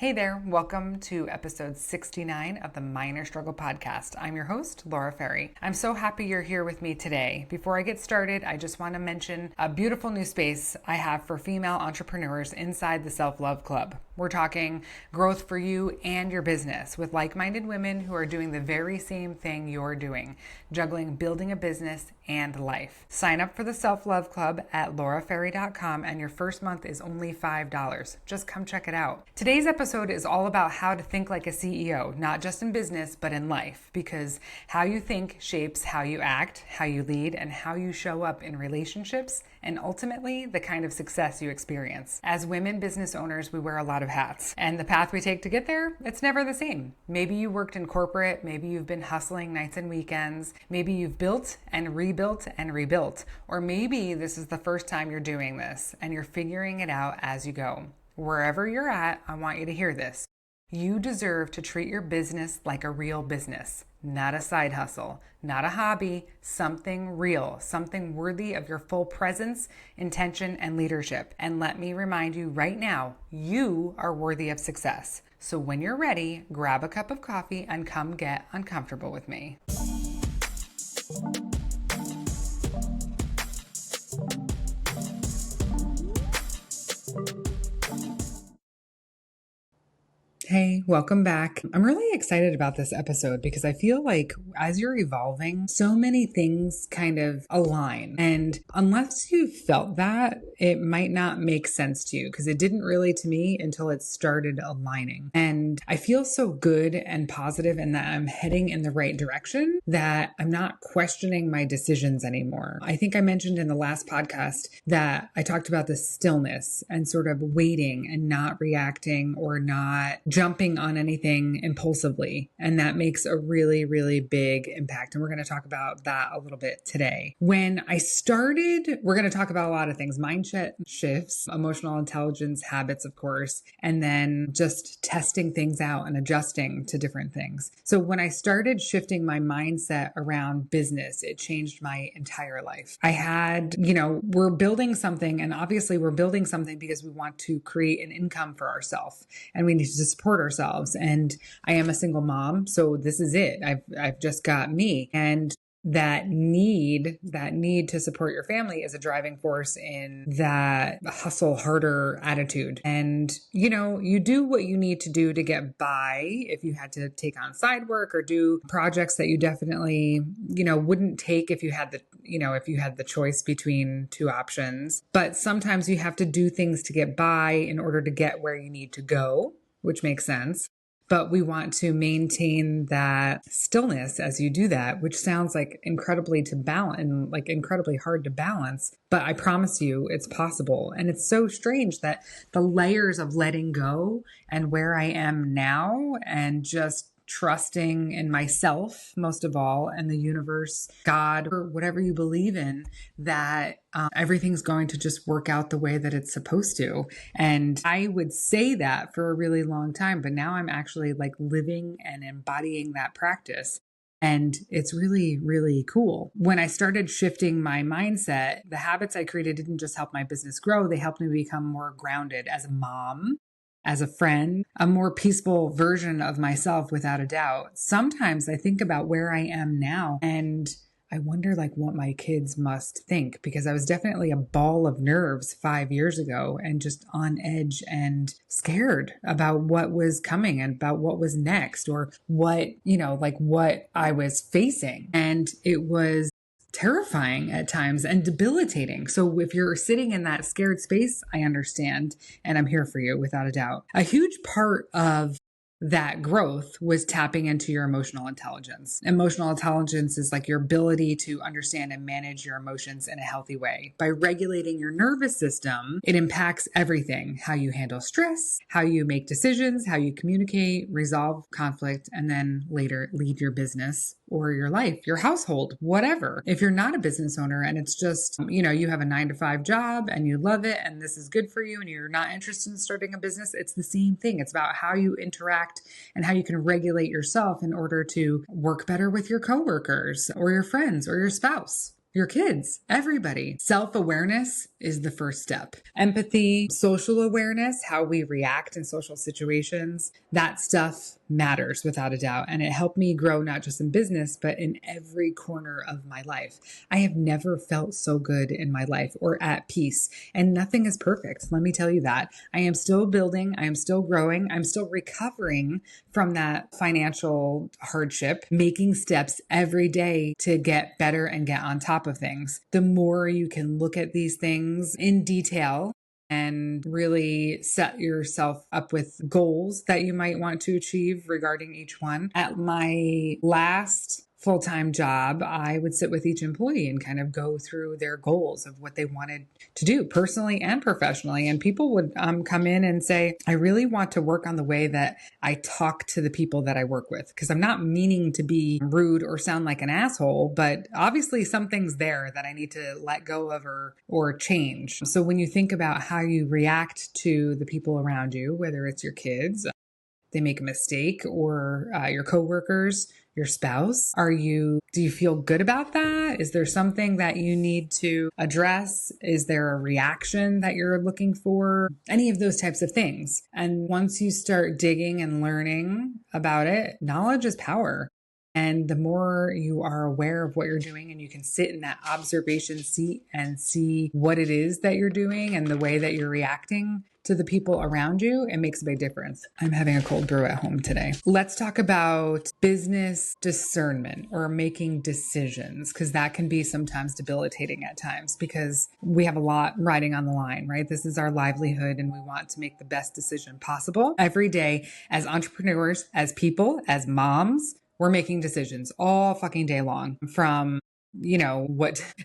Hey there, welcome to episode 69 of the Minor Struggle Podcast. I'm your host, Laura Ferry. I'm so happy you're here with me today. Before I get started, I just want to mention a beautiful new space I have for female entrepreneurs inside the Self-Love Club. We're talking growth for you and your business with like-minded women who are doing the very same thing you're doing, juggling building a business and life. Sign up for the Self-Love Club at lauraferry.com and your first month is only $5. Just come check it out. Today's episode is all about how to think like a CEO, not just in business, but in life, because how you think shapes how you act, how you lead, and how you show up in relationships, and ultimately the kind of success you experience. As women business owners, we wear a lot of hats, and the path we take to get there, it's never the same. Maybe you worked in corporate, maybe you've been hustling nights and weekends, maybe you've built and rebuilt, or maybe this is the first time you're doing this and you're figuring it out as you go. Wherever you're at, I want you to hear this. You deserve to treat your business like a real business, not a side hustle, not a hobby, something real, something worthy of your full presence, intention, and leadership. And let me remind you right now, you are worthy of success. So when you're ready, grab a cup of coffee and come get uncomfortable with me. Hey, welcome back. I'm really excited about this episode because I feel like as you're evolving, so many things kind of align. And unless you've felt that, it might not make sense to you because it didn't really to me until it started aligning. And I feel so good and positive and that I'm heading in the right direction that I'm not questioning my decisions anymore. I think I mentioned in the last podcast that I talked about the stillness and sort of waiting and not reacting or not jumping on anything impulsively. And that makes a really, really big impact. And we're going to talk about that a little bit today. When I started, we're going to talk about a lot of things, mindset shifts, emotional intelligence, habits, of course, and then just testing things out and adjusting to different things. So when I started shifting my mindset around business, it changed my entire life. I had, we're building something, and obviously we're building something because we want to create an income for ourselves and we need to support ourselves. And I am a single mom, so this is it. I've just got me. And that need to support your family is a driving force in that hustle harder attitude. And, you do what you need to do to get by if you had to take on side work or do projects that you definitely, wouldn't take if you had the choice between two options. But sometimes you have to do things to get by in order to get where you need to go, which makes sense. But we want to maintain that stillness as you do that, which sounds like incredibly to balance and like incredibly hard to balance. But I promise you it's possible. And it's so strange that the layers of letting go and where I am now and just trusting in myself, most of all, and the universe, God, or whatever you believe in, that everything's going to just work out the way that it's supposed to. And I would say that for a really long time, but now I'm actually like living and embodying that practice. And it's really, really cool. When I started shifting my mindset, the habits I created didn't just help my business grow, they helped me become more grounded as a mom, as a friend, a more peaceful version of myself, without a doubt. Sometimes I think about where I am now and I wonder what my kids must think, because I was definitely a ball of nerves 5 years ago and just on edge and scared about what was coming and about what was next or what I was facing. And it was terrifying at times and debilitating. So if you're sitting in that scared space, I understand, and I'm here for you without a doubt. A huge part of that growth was tapping into your emotional intelligence. Emotional intelligence is like your ability to understand and manage your emotions in a healthy way. By regulating your nervous system, it impacts everything: how you handle stress, how you make decisions, how you communicate, resolve conflict, and then later lead your business or your life, your household, whatever. If you're not a business owner and it's just, you have a 9-to-5 job and you love it and this is good for you and you're not interested in starting a business, it's the same thing. It's about how you interact and how you can regulate yourself in order to work better with your coworkers or your friends or your spouse. your kids, everybody. Self-awareness is the first step. Empathy, social awareness, how we react in social situations, that stuff matters without a doubt. And it helped me grow not just in business, but in every corner of my life. I have never felt so good in my life or at peace. And nothing is perfect. Let me tell you that. I am still building. I am still growing. I'm still recovering from that financial hardship, making steps every day to get better and get on top of things. The more you can look at these things in detail and really set yourself up with goals that you might want to achieve regarding each one. At my last full-time job, I would sit with each employee and kind of go through their goals of what they wanted to do personally and professionally. And people would come in and say, I really want to work on the way that I talk to the people that I work with, because I'm not meaning to be rude or sound like an asshole, but obviously something's there that I need to let go of or change. So when you think about how you react to the people around you, whether it's your kids, they make a mistake, or your coworkers, your spouse, do you feel good about that? Is there something that you need to address? Is there a reaction that you're looking for? Any of those types of things. And once you start digging and learning about it, knowledge is power. And the more you are aware of what you're doing and you can sit in that observation seat and see what it is that you're doing and the way that you're reacting to the people around you, it makes a big difference. I'm having a cold brew at home today. Let's talk about business discernment or making decisions, because that can be sometimes debilitating at times because we have a lot riding on the line, right? This is our livelihood and we want to make the best decision possible. Every day as entrepreneurs, as people, as moms, we're making decisions all fucking day long, from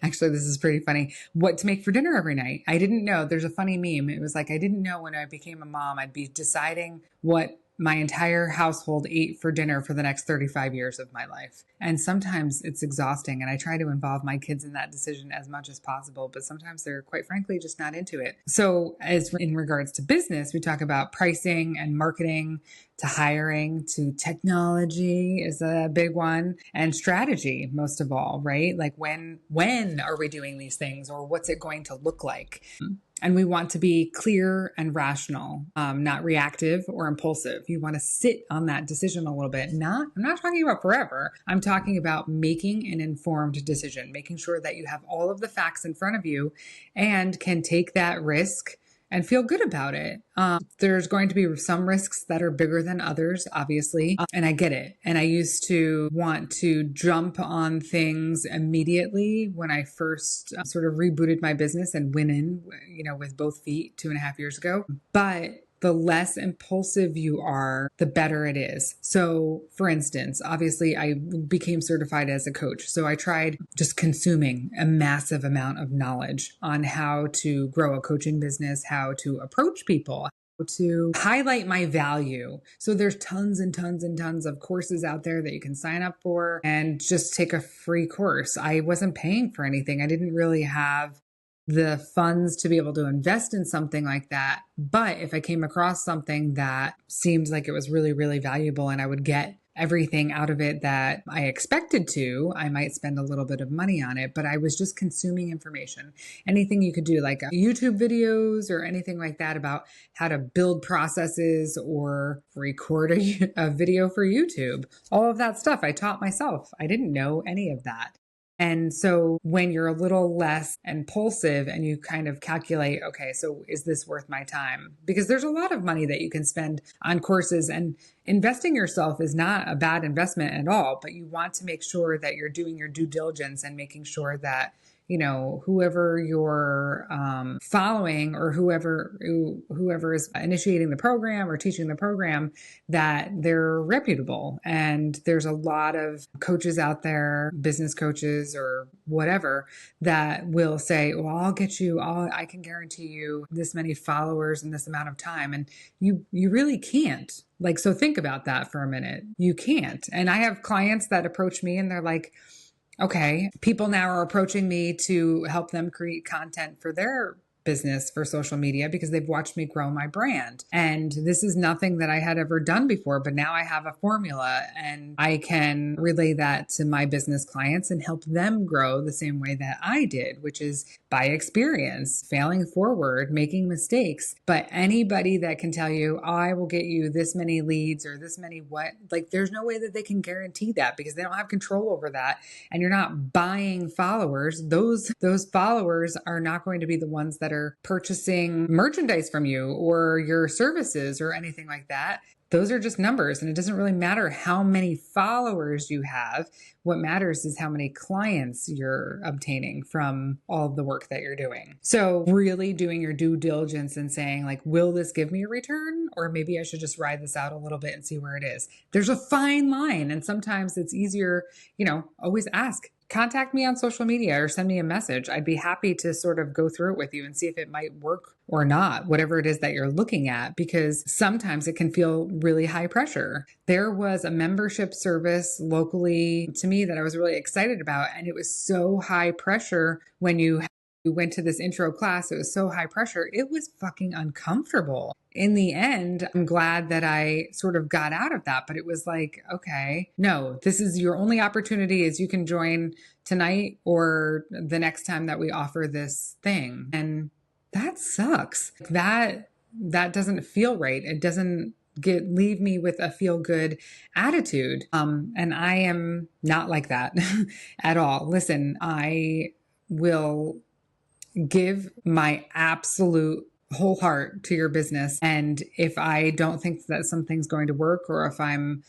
actually, this is pretty funny, what to make for dinner every night. I didn't know. There's a funny meme. It was like, I didn't know when I became a mom, I'd be deciding what my entire household ate for dinner for the next 35 years of my life. And sometimes it's exhausting. And I try to involve my kids in that decision as much as possible, but sometimes they're quite frankly just not into it. So as in regards to business, we talk about pricing and marketing, to hiring, to technology is a big one, and strategy most of all, right? Like when are we doing these things, or what's it going to look like? And we want to be clear and rational, not reactive or impulsive. You want to sit on that decision a little bit. I'm not talking about forever. I'm talking about making an informed decision, making sure that you have all of the facts in front of you and can take that risk and feel good about it. There's going to be some risks that are bigger than others, obviously. And I get it. And I used to want to jump on things immediately when I first sort of rebooted my business and went in, with both feet 2.5 years ago. But the less impulsive you are, the better it is. So for instance, obviously I became certified as a coach. So I tried just consuming a massive amount of knowledge on how to grow a coaching business, how to approach people, how to highlight my value. So there's tons and tons and tons of courses out there that you can sign up for and just take a free course. I wasn't paying for anything. I didn't really have the funds to be able to invest in something like that. But if I came across something that seemed like it was really, really valuable and I would get everything out of it that I expected to, I might spend a little bit of money on it, but I was just consuming information. Anything you could do, like YouTube videos or anything like that about how to build processes or record a video for YouTube. All of that stuff I taught myself. I didn't know any of that. And so when you're a little less impulsive and you kind of calculate, okay, so is this worth my time? Because there's a lot of money that you can spend on courses, and investing yourself is not a bad investment at all, but you want to make sure that you're doing your due diligence and making sure that whoever you're following, or whoever is initiating the program or teaching the program, that they're reputable. And there's a lot of coaches out there, business coaches or whatever, that will say, well, I can guarantee you this many followers in this amount of time. And you really can't. So think about that for a minute. You can't. And I have clients that approach me and they're like, okay, people now are approaching me to help them create content for their business for social media because they've watched me grow my brand. And this is nothing that I had ever done before, but now I have a formula and I can relay that to my business clients and help them grow the same way that I did, which is by experience, failing forward, making mistakes. But anybody that can tell you, oh, I will get you this many leads or this many what, like there's no way that they can guarantee that because they don't have control over that. And you're not buying followers. Those followers are not going to be the ones that are purchasing merchandise from you or your services or anything like that. Those are just numbers, and it doesn't really matter how many followers you have. What matters is how many clients you're obtaining from all of the work that you're doing. So really doing your due diligence and saying like, will this give me a return? Or maybe I should just ride this out a little bit and see where it is. There's a fine line. And sometimes it's easier, always ask. Contact me on social media or send me a message. I'd be happy to sort of go through it with you and see if it might work or not, whatever it is that you're looking at, because sometimes it can feel really high pressure. There was a membership service locally to me that I was really excited about, and it was so high pressure when you went to this intro class. It was so high pressure. It was fucking uncomfortable. In the end, I'm glad that I sort of got out of that, but it was like, okay, no, this is your only opportunity is you can join tonight or the next time that we offer this thing. And that sucks. That doesn't feel right. It doesn't leave me with a feel good attitude. And I am not like that at all. Listen, I will give my absolute whole heart to your business. And if I don't think that something's going to work, or if I'm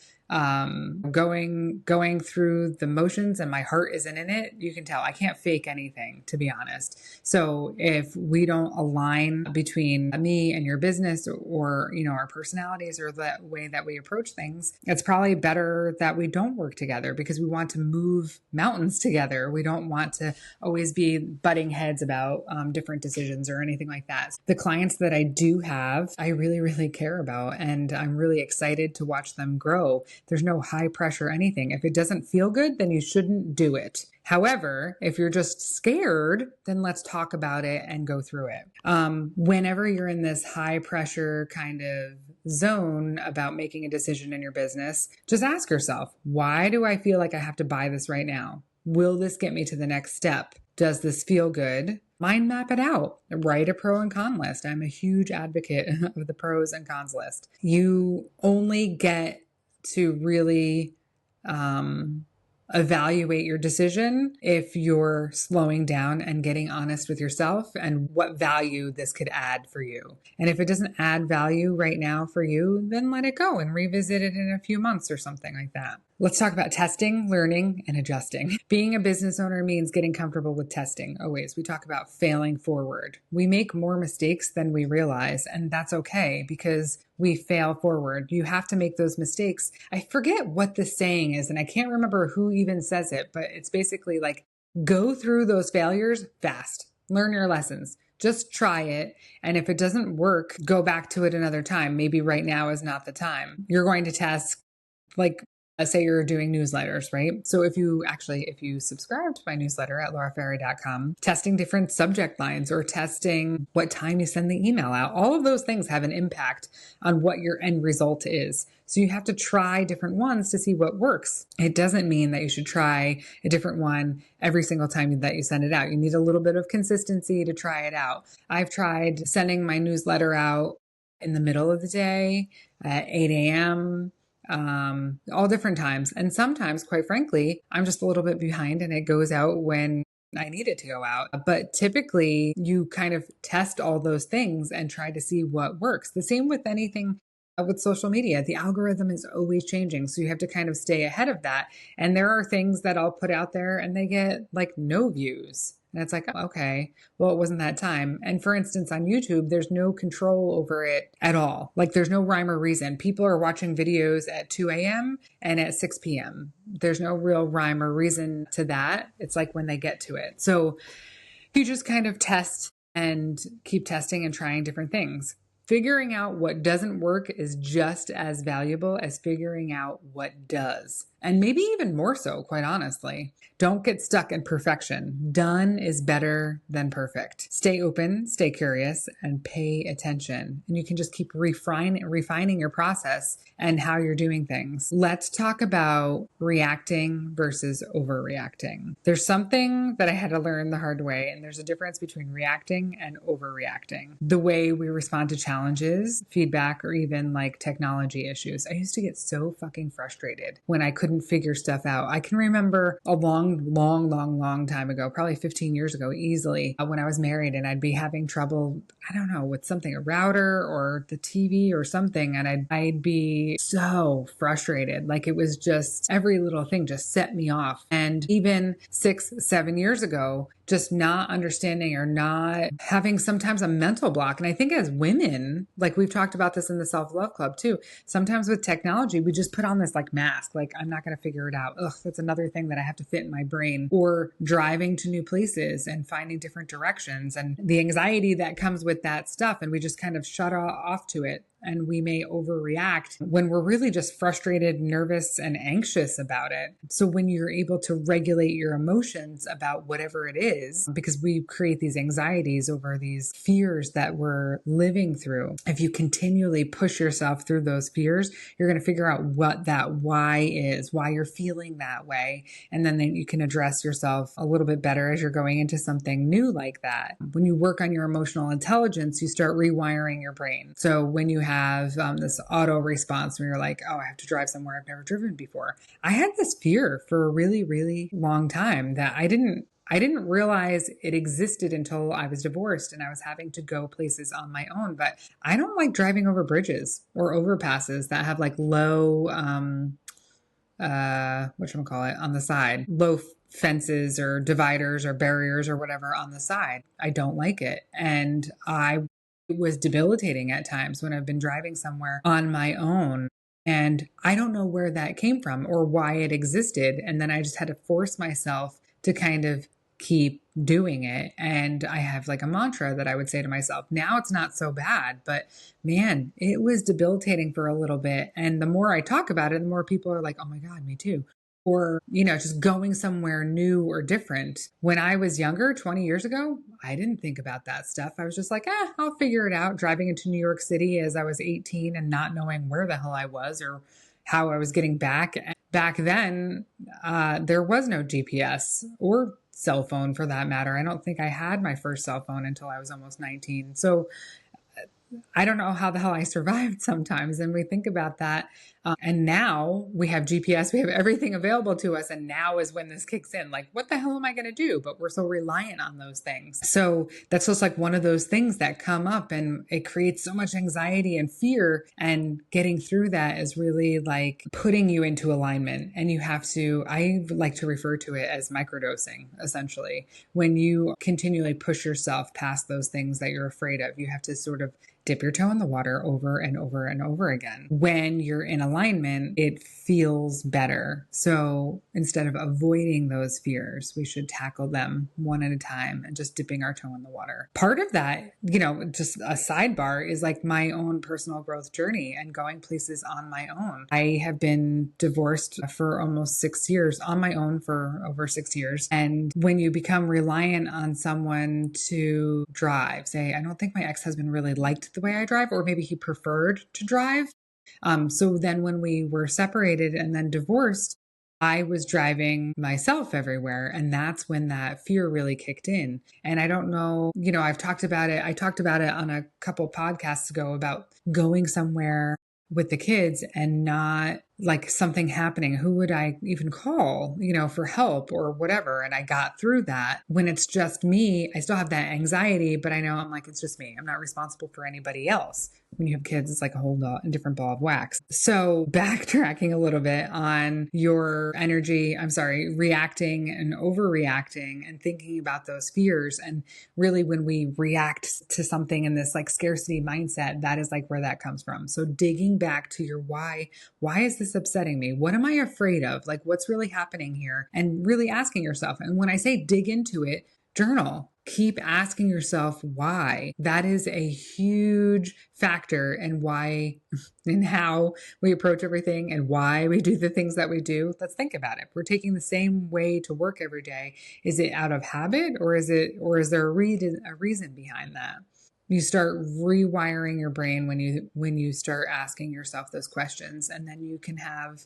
going through the motions and my heart isn't in it, you can tell I can't fake anything, to be honest. So if we don't align between me and your business or, our personalities or the way that we approach things, it's probably better that we don't work together because we want to move mountains together. We don't want to always be butting heads about different decisions or anything like that. The clients that I do have, I really, really care about, and I'm really excited to watch them grow. There's no high pressure anything. If it doesn't feel good, then you shouldn't do it. However, if you're just scared, then let's talk about it and go through it. Whenever you're in this high pressure kind of zone about making a decision in your business, just ask yourself, why do I feel like I have to buy this right now? Will this get me to the next step? Does this feel good? Mind map it out. Write a pro and con list. I'm a huge advocate of the pros and cons list. You only get to really evaluate your decision if you're slowing down and getting honest with yourself and what value this could add for you. And if it doesn't add value right now for you, then let it go and revisit it in a few months or something like that. Let's talk about testing, learning, and adjusting. Being a business owner means getting comfortable with testing. Always. We talk about failing forward. We make more mistakes than we realize, and that's okay because we fail forward. You have to make those mistakes. I forget what the saying is, and I can't remember who even says it, but it's basically like, go through those failures fast. Learn your lessons. Just try it. And if it doesn't work, go back to it another time. Maybe right now is not the time. You're going to test, like, let's say you're doing newsletters, right? So if you subscribe to my newsletter at lauraferry.com, testing different subject lines or testing what time you send the email out, all of those things have an impact on what your end result is. So you have to try different ones to see what works. It doesn't mean that you should try a different one every single time that you send it out. You need a little bit of consistency to try it out. I've tried sending my newsletter out in the middle of the day at 8 a.m., all different times. And sometimes, quite frankly, I'm just a little bit behind and it goes out when I need it to go out. But typically you kind of test all those things and try to see what works. The same with anything with social media. The algorithm is always changing. So you have to kind of stay ahead of that. And there are things that I'll put out there and they get like no views. And it's like, okay, well, it wasn't that time. And for instance, on YouTube, there's no control over it at all. Like there's no rhyme or reason. People are watching videos at 2 a.m. and at 6 p.m. There's no real rhyme or reason to that. It's like when they get to it. So you just kind of test and keep testing and trying different things. Figuring out what doesn't work is just as valuable as figuring out what does. And maybe even more so, quite honestly. Don't get stuck in perfection. Done is better than perfect. Stay open, stay curious, and pay attention. And you can just keep refining your process and how you're doing things. Let's talk about reacting versus overreacting. There's something that I had to learn the hard way, and there's a difference between reacting and overreacting. The way we respond to challenges, feedback, or even like technology issues. I used to get so fucking frustrated when I couldn't figure stuff out. I can remember a long time ago, probably 15 years ago, easily, when I was married and I'd be having trouble, I don't know, with something, a router or the TV or something. And I'd be so frustrated. Like it was just every little thing just set me off. And even 6-7 years ago, just not understanding or not having sometimes a mental block. And I think as women, like we've talked about this in the self-love club too, sometimes with technology, we just put on this like mask, like I'm not going to figure it out. Ugh, that's another thing that I have to fit in my brain. Or driving to new places and finding different directions and the anxiety that comes with that stuff. And we just kind of shut off to it. And we may overreact when we're really just frustrated, nervous, and anxious about it. So when you're able to regulate your emotions about whatever it is, because we create these anxieties over these fears that we're living through, if you continually push yourself through those fears, you're going to figure out what that why is, why you're feeling that way. And then you can address yourself a little bit better as you're going into something new like that. When you work on your emotional intelligence, you start rewiring your brain. So when you have this auto response where you're like, oh, I have to drive somewhere I've never driven before. I had this fear for a really, really long time that I didn't realize it existed until I was divorced and I was having to go places on my own. But I don't like driving over bridges or overpasses that have like low, whatchamacallit, on the side, low fences or dividers or barriers or whatever on the side. I don't like it. And it was debilitating at times when I've been driving somewhere on my own. And I don't know where that came from or why it existed. And then I just had to force myself to kind of keep doing it. And I have like a mantra that I would say to myself. Now it's not so bad, but man, it was debilitating for a little bit. And the more I talk about it, the more people are like, oh my God, me too. Or, just going somewhere new or different. When I was younger, 20 years ago, I didn't think about that stuff. I was just like, I'll figure it out. Driving into New York City as I was 18 and not knowing where the hell I was or how I was getting back. Back then, there was no GPS or cell phone for that matter. I don't think I had my first cell phone until I was almost 19. So I don't know how the hell I survived sometimes. And we think about that. And now we have GPS, we have everything available to us. And now is when this kicks in. Like, what the hell am I going to do? But we're so reliant on those things. So that's just like one of those things that come up and it creates so much anxiety and fear. And getting through that is really like putting you into alignment. And you have to, I like to refer to it as microdosing, essentially. When you continually push yourself past those things that you're afraid of, you have to sort of dip your toe in the water over and over and over again. When you're in alignment, it feels better. So instead of avoiding those fears, we should tackle them one at a time and just dipping our toe in the water. Part of that, just a sidebar, is like my own personal growth journey and going places on my own. I have been divorced for almost 6 years, on my own for over 6 years. And when you become reliant on someone to drive, say, I don't think my ex-husband really liked the way I drive, or maybe he preferred to drive. So then when we were separated and then divorced, I was driving myself everywhere. And that's when that fear really kicked in. And I don't know, I've talked about it. I talked about it on a couple podcasts ago about going somewhere with the kids and not like something happening. Who would I even call, for help or whatever? And I got through that. When it's just me, I still have that anxiety, but I know I'm like, it's just me. I'm not responsible for anybody else. When you have kids, it's like a whole different ball of wax. So backtracking a little bit on your reacting and overreacting and thinking about those fears. And really when we react to something in this like scarcity mindset, that is like where that comes from. So digging back to your why is this upsetting me? What am I afraid of? Like what's really happening here? And really asking yourself. And when I say dig into it, Journal. Keep asking yourself why. That is a huge factor in why and how we approach everything and why we do the things that we do. Let's think about it. If we're taking the same way to work every day, is it out of habit, or is there a reason behind that? You start rewiring your brain when you start asking yourself those questions, and then you can have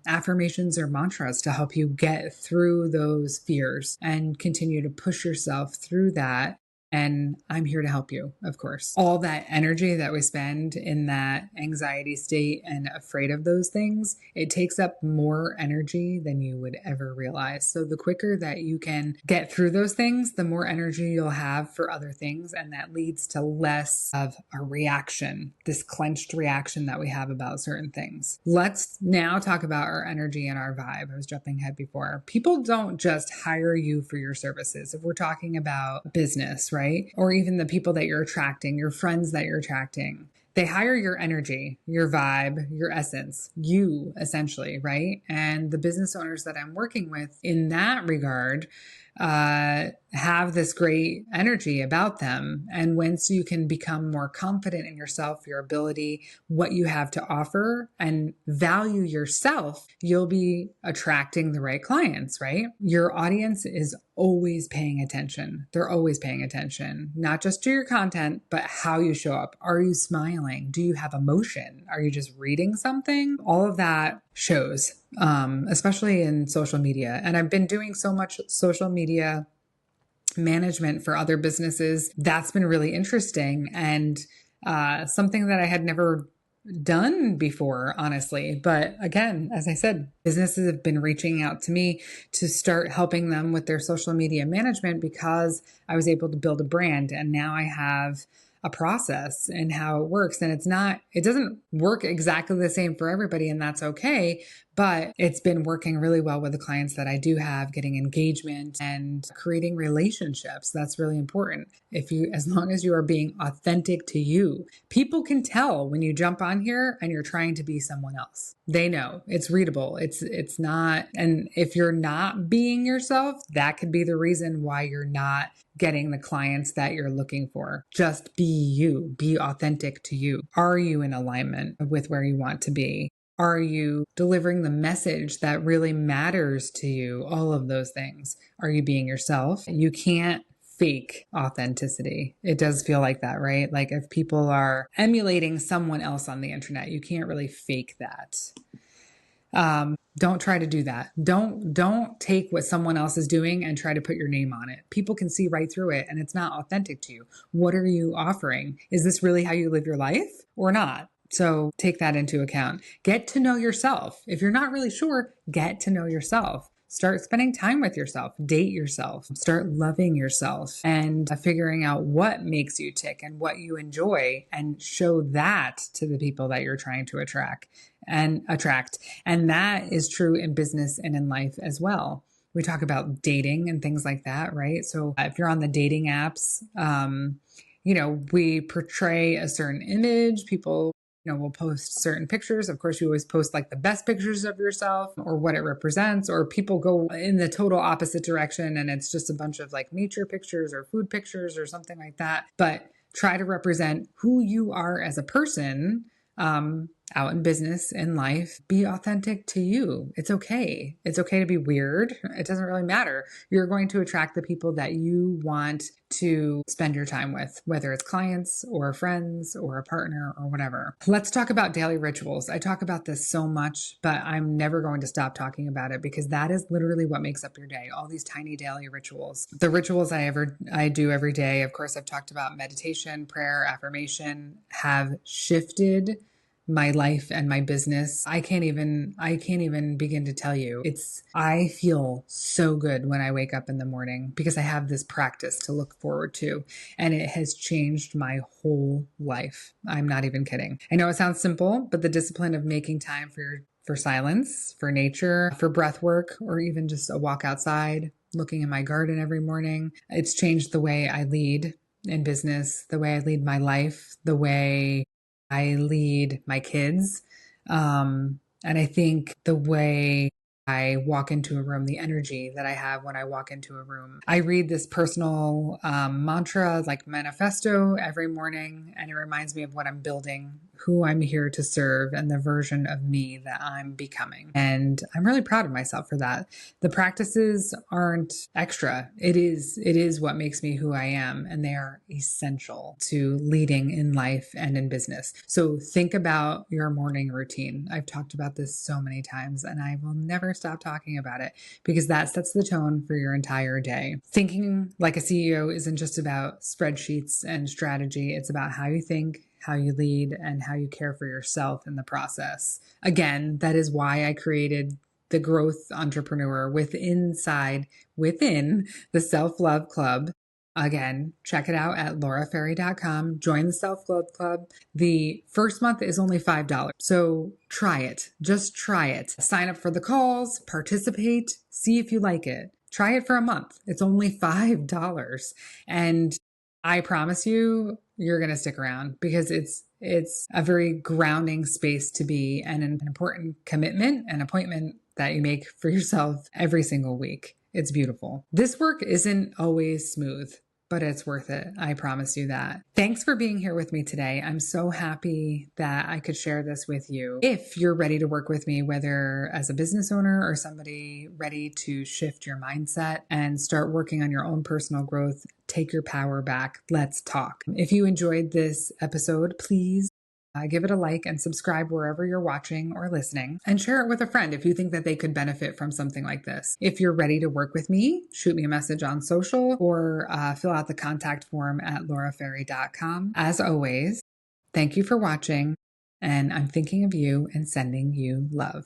affirmations or mantras to help you get through those fears and continue to push yourself through that. And I'm here to help you, of course. All that energy that we spend in that anxiety state and afraid of those things, it takes up more energy than you would ever realize. So the quicker that you can get through those things, the more energy you'll have for other things. And that leads to less of a reaction, this clenched reaction that we have about certain things. Let's now talk about our energy and our vibe. I was jumping ahead before. People don't just hire you for your services. If we're talking about business, right? Or even the people that you're attracting, your friends that you're attracting. They hire your energy, your vibe, your essence, you essentially, right? And the business owners that I'm working with in that regard have this great energy about them. And once you can become more confident in yourself, your ability, what you have to offer, and value yourself, you'll be attracting the right clients, right? Your audience is always paying attention. They're always paying attention, not just to your content, but how you show up. Are you smiling? Do you have emotion? Are you just reading something? All of that shows, especially in social media. And I've been doing so much social media management for other businesses. That's been really interesting and something that I had never done before, honestly. But again, as I said, businesses have been reaching out to me to start helping them with their social media management because I was able to build a brand, and now I have a process and how it works. And it doesn't work exactly the same for everybody, and that's okay. But it's been working really well with the clients that I do have, getting engagement and creating relationships. That's really important. As long as you are being authentic to you, people can tell when you jump on here and you're trying to be someone else. They know. It's readable. It's not. And if you're not being yourself, that could be the reason why you're not getting the clients that you're looking for. Just be you. Be authentic to you. Are you in alignment with where you want to be? Are you delivering the message that really matters to you? All of those things. Are you being yourself? You can't fake authenticity. It does feel like that, right? Like if people are emulating someone else on the internet, you can't really fake that. Don't try to do that. Don't take what someone else is doing and try to put your name on it. People can see right through it and it's not authentic to you. What are you offering? Is this really how you live your life or not? So take that into account. Get to know yourself. If you're not really sure, get to know yourself. Start spending time with yourself, date yourself, start loving yourself and figuring out what makes you tick and what you enjoy, and show that to the people that you're trying to attract. And that is true in business and in life as well. We talk about dating and things like that, right? So if you're on the dating apps, we portray a certain image. People we'll post certain pictures. Of course, you always post like the best pictures of yourself or what it represents, or people go in the total opposite direction and it's just a bunch of like nature pictures or food pictures or something like that. But try to represent who you are as a person, out in business, in life. Be authentic to you. It's okay. It's okay to be weird. It doesn't really matter. You're going to attract the people that you want to spend your time with, whether it's clients or friends or a partner or whatever. Let's talk about daily rituals. I talk about this so much, but I'm never going to stop talking about it because that is literally what makes up your day. All these tiny daily rituals. The rituals I do every day, of course, I've talked about meditation, prayer, affirmation, have shifted my life and my business. I can't even begin to tell you. I feel so good when I wake up in the morning because I have this practice to look forward to, and it has changed my whole life. I'm not even kidding. I know it sounds simple, but the discipline of making time for silence, for nature, for breath work, or even just a walk outside, looking in my garden every morning, it's changed the way I lead in business, the way I lead my life, the way I lead my kids. And I think the way I walk into a room, the energy that I have when I walk into a room. I read this personal mantra, like manifesto, every morning, and it reminds me of what I'm building, who I'm here to serve, and the version of me that I'm becoming. And I'm really proud of myself for that. The practices aren't extra. It is what makes me who I am, and they are essential to leading in life and in business. So think about your morning routine. I've talked about this so many times, and I will never stop talking about it because that sets the tone for your entire day. Thinking like a CEO isn't just about spreadsheets and strategy. It's about how you think, how you lead, and how you care for yourself in the process. Again, that is why I created the Growth Entrepreneur within the Self-Love Club. Again, check it out at lauraferry.com. Join the Self-Love Club. The first month is only $5. So try it. Just try it. Sign up for the calls, participate, see if you like it. Try it for a month. It's only $5. And I promise you, you're going to stick around because it's a very grounding space to be and an important commitment and appointment that you make for yourself every single week. It's beautiful. This work isn't always smooth, but it's worth it. I promise you that. Thanks for being here with me today. I'm so happy that I could share this with you. If you're ready to work with me, whether as a business owner or somebody ready to shift your mindset and start working on your own personal growth, take your power back. Let's talk. If you enjoyed this episode, please give it a like and subscribe wherever you're watching or listening, and share it with a friend if you think that they could benefit from something like this. If you're ready to work with me, shoot me a message on social or fill out the contact form at lauraferry.com. As always, thank you for watching, and I'm thinking of you and sending you love.